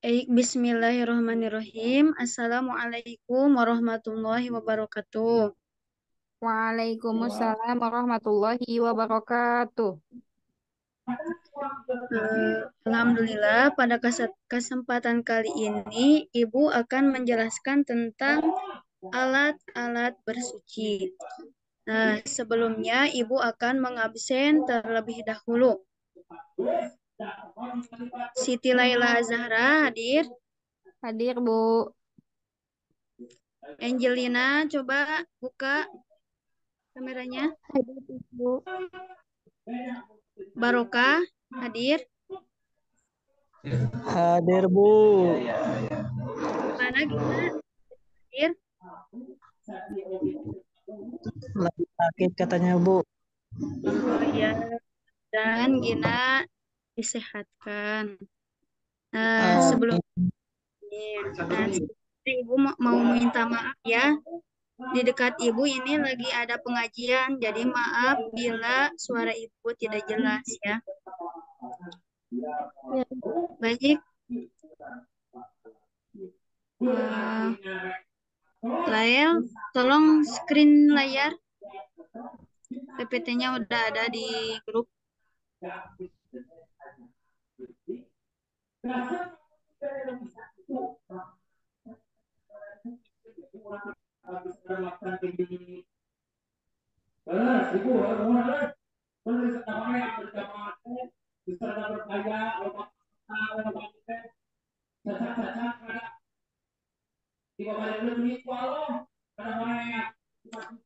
Bismillahirrahmanirrahim. Assalamualaikum warahmatullahi wabarakatuh. Waalaikumsalam warahmatullahi wabarakatuh. Alhamdulillah, pada kesempatan kali ini Ibu akan menjelaskan tentang alat-alat bersuci. Nah, sebelumnya Ibu akan mengabsen terlebih dahulu. Siti Laila Zahra hadir. Hadir, Bu. Angelina, coba buka kameranya. Hadir, Bu. Barokah hadir. Hadir Bu. Mana Gina hadir. Lagi sakit katanya Bu. Oh iya, dan Gina disehatkan. Nah, sebelum Amin. sebelumnya Ibu mau minta maaf ya. Di dekat Ibu ini lagi ada pengajian, jadi maaf bila suara Ibu tidak jelas ya. Ya, Baik, Lael, tolong screen layar. PPT-nya udah ada di grup.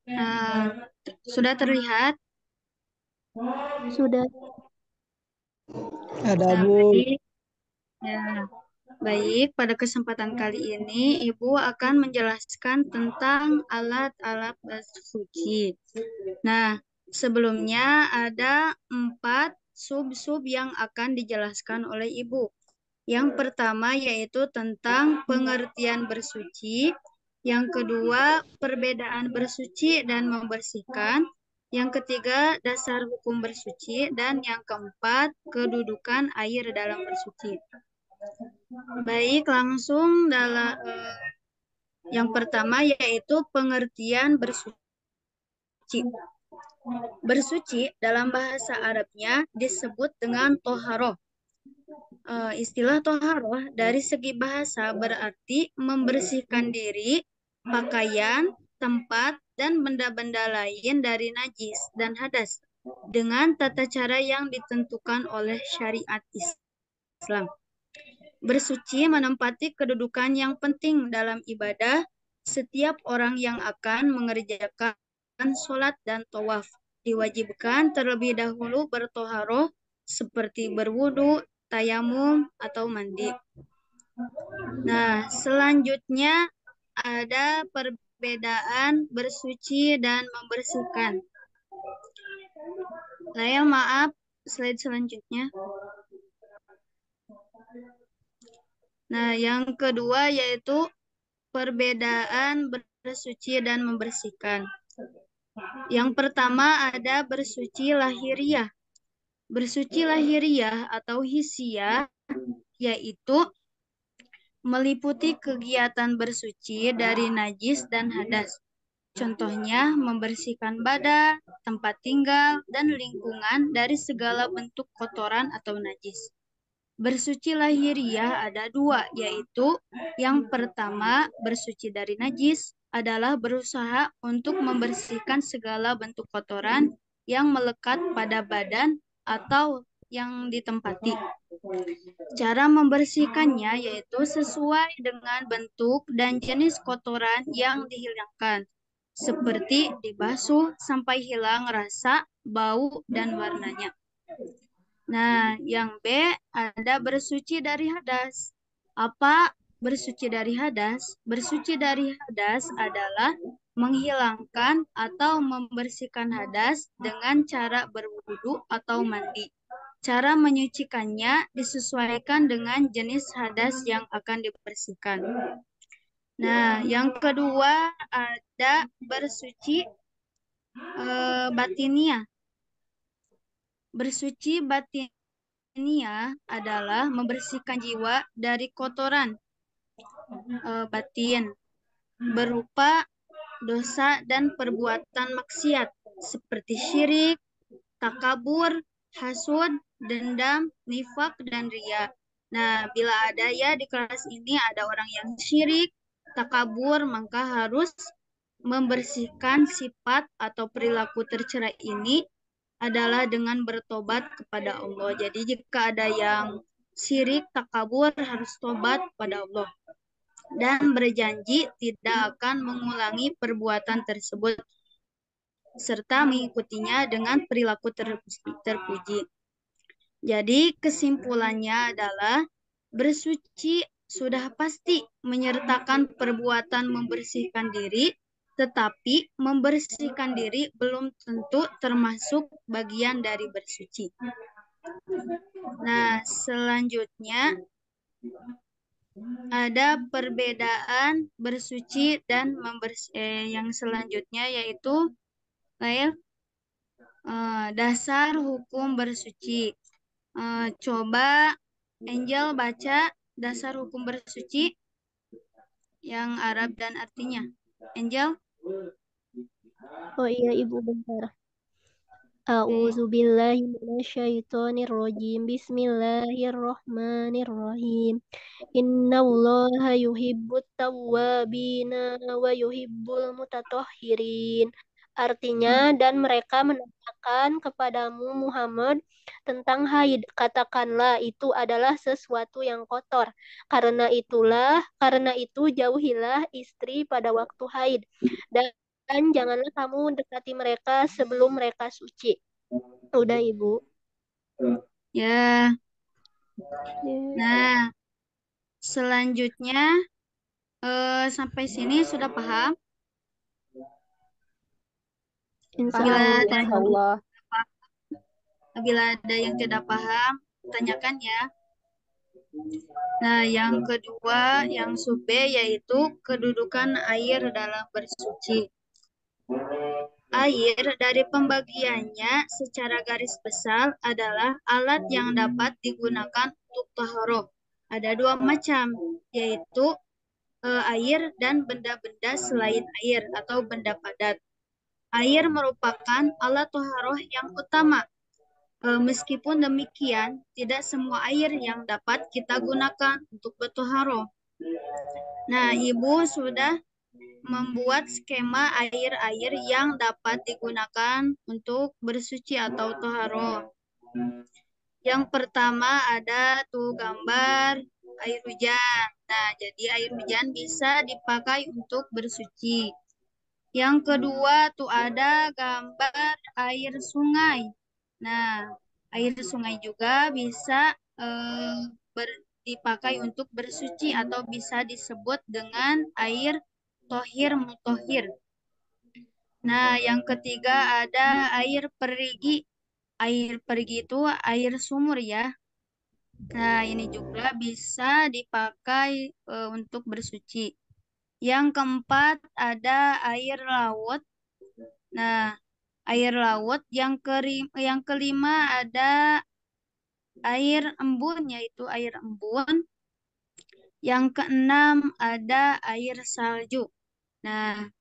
Nah, sudah terlihat? sudah. Ada Nah, Bu. baik. Ya, baik. Pada kesempatan kali ini, Ibu akan menjelaskan tentang alat-alat bersuci. Nah, sebelumnya ada 4 sub-sub yang akan dijelaskan oleh Ibu. Yang pertama yaitu tentang pengertian bersuci. Yang kedua, perbedaan bersuci dan membersihkan. Yang ketiga, dasar hukum bersuci. Dan yang keempat, kedudukan air dalam bersuci. Baik, langsung dalam yang pertama yaitu pengertian bersuci. Bersuci dalam bahasa Arabnya disebut dengan toharoh. Istilah toharoh dari segi bahasa berarti membersihkan diri, pakaian, tempat, dan benda-benda lain dari najis dan hadas dengan tata cara yang ditentukan oleh syariat Islam. Bersuci menempati kedudukan yang penting dalam ibadah setiap orang yang akan mengerjakan sholat dan tawaf. Diwajibkan terlebih dahulu bertoharoh seperti berwudu, tayamum, atau mandi. Nah, selanjutnya ada perbedaan bersuci dan membersihkan. Saya maaf, slide selanjutnya. Nah, yang kedua yaitu perbedaan bersuci dan membersihkan. Yang pertama ada bersuci lahiriah. Bersuci lahiriah atau hisiah yaitu meliputi kegiatan bersuci dari najis dan hadas. Contohnya membersihkan badan, tempat tinggal, dan lingkungan dari segala bentuk kotoran atau najis. Bersuci lahiriah ada dua, yaitu yang pertama bersuci dari najis adalah berusaha untuk membersihkan segala bentuk kotoran yang melekat pada badan atau yang ditempati. Cara membersihkannya yaitu sesuai dengan bentuk dan jenis kotoran yang dihilangkan, seperti dibasuh sampai hilang rasa, bau, dan warnanya. Nah, yang B ada bersuci dari hadas. Apa bersuci dari hadas? Bersuci dari hadas adalah menghilangkan atau membersihkan hadas dengan cara berwudu atau mandi. Cara menyucikannya disesuaikan dengan jenis hadas yang akan dibersihkan. Nah, yang kedua ada bersuci batinia. Bersuci ya adalah membersihkan jiwa dari kotoran batin berupa dosa dan perbuatan maksiat seperti syirik, takabur, hasud, dendam, nifak, dan ria. Nah, bila ada ya di kelas ini ada orang yang syirik, takabur, maka harus membersihkan sifat atau perilaku tercela ini adalah dengan bertobat kepada Allah. Jadi jika ada yang syirik, takabur, harus tobat kepada Allah dan berjanji tidak akan mengulangi perbuatan tersebut serta mengikutinya dengan perilaku terpuji. Jadi kesimpulannya adalah bersuci sudah pasti menyertakan perbuatan membersihkan diri, tetapi membersihkan diri belum tentu termasuk bagian dari bersuci. Nah, selanjutnya ada perbedaan bersuci dan yang selanjutnya yaitu dasar hukum bersuci. Coba Angel baca dasar hukum bersuci yang Arab dan artinya. Angel? Oh iya Ibu bentar. Oke. A'udzu billahi minasyaitonir rajim. Bismillahirrahmanirrahim. Innallaha yuhibbut tawwabina wa yuhibbul mutatahhirin. Artinya, dan mereka menanyakan kepadamu Muhammad tentang haid. Katakanlah itu adalah sesuatu yang kotor. Karena itu jauhilah istri pada waktu haid. Dan janganlah kamu mendekati mereka sebelum mereka suci. Udah Ibu. Ya. Ya. Nah, selanjutnya sampai sini sudah paham? Insya Bila Allah. ada Insya Allah. yang tidak paham, tanyakan ya. Nah, yang kedua, yang sub B yaitu kedudukan air dalam bersuci. Air dari pembagiannya secara garis besar adalah alat yang dapat digunakan untuk taharah. Ada dua macam, yaitu air dan benda-benda selain air atau benda padat. Air merupakan alat taharah yang utama. Meskipun demikian, tidak semua air yang dapat kita gunakan untuk bertaharah. Nah, Ibu sudah membuat skema air-air yang dapat digunakan untuk bersuci atau toharo. Yang pertama ada tuh gambar air hujan. Nah, jadi air hujan bisa dipakai untuk bersuci. Yang kedua tuh ada gambar air sungai. Nah, air sungai juga bisa dipakai untuk bersuci atau bisa disebut dengan air tohir mutohir. Nah, yang ketiga ada air perigi. Air perigi itu air sumur ya. Nah, ini juga bisa dipakai untuk bersuci. Yang keempat ada air laut. Nah, air laut. Yang kelima ada air embun, yaitu air embun. Yang keenam ada air salju. Nah,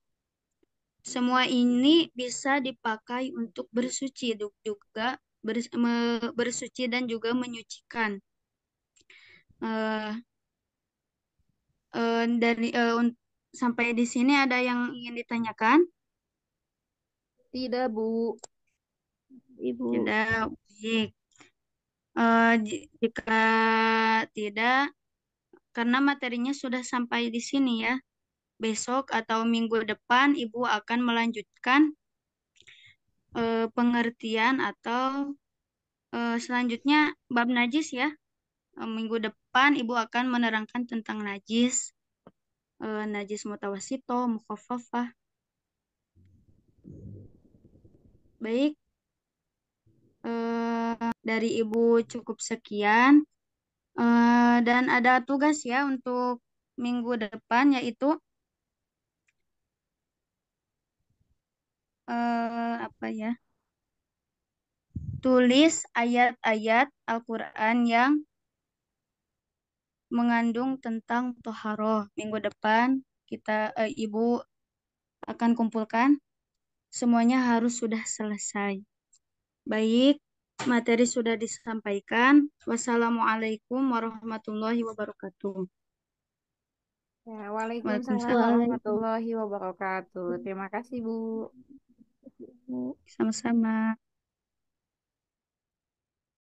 semua ini bisa dipakai untuk bersuci juga bersuci dan juga menyucikan. Sampai di sini ada yang ingin ditanyakan? Tidak, Bu. Ibu. Tidak, baik. Jika tidak, karena materinya sudah sampai di sini ya. Besok atau minggu depan Ibu akan melanjutkan pengertian atau selanjutnya bab najis ya. Minggu depan Ibu akan menerangkan tentang najis, najis mutawasito, mukhaffafah. Baik, dari Ibu cukup sekian. Dan ada tugas ya untuk minggu depan yaitu apa ya? tulis ayat-ayat Al-Quran yang mengandung tentang toharoh. Minggu depan Ibu akan kumpulkan. Semuanya harus sudah selesai. Baik, materi sudah disampaikan. Wassalamualaikum warahmatullahi wabarakatuh. Ya, Waalaikumsalam Waalaikumsalam. warahmatullahi wabarakatuh. Terima kasih, Bu. Sama-sama.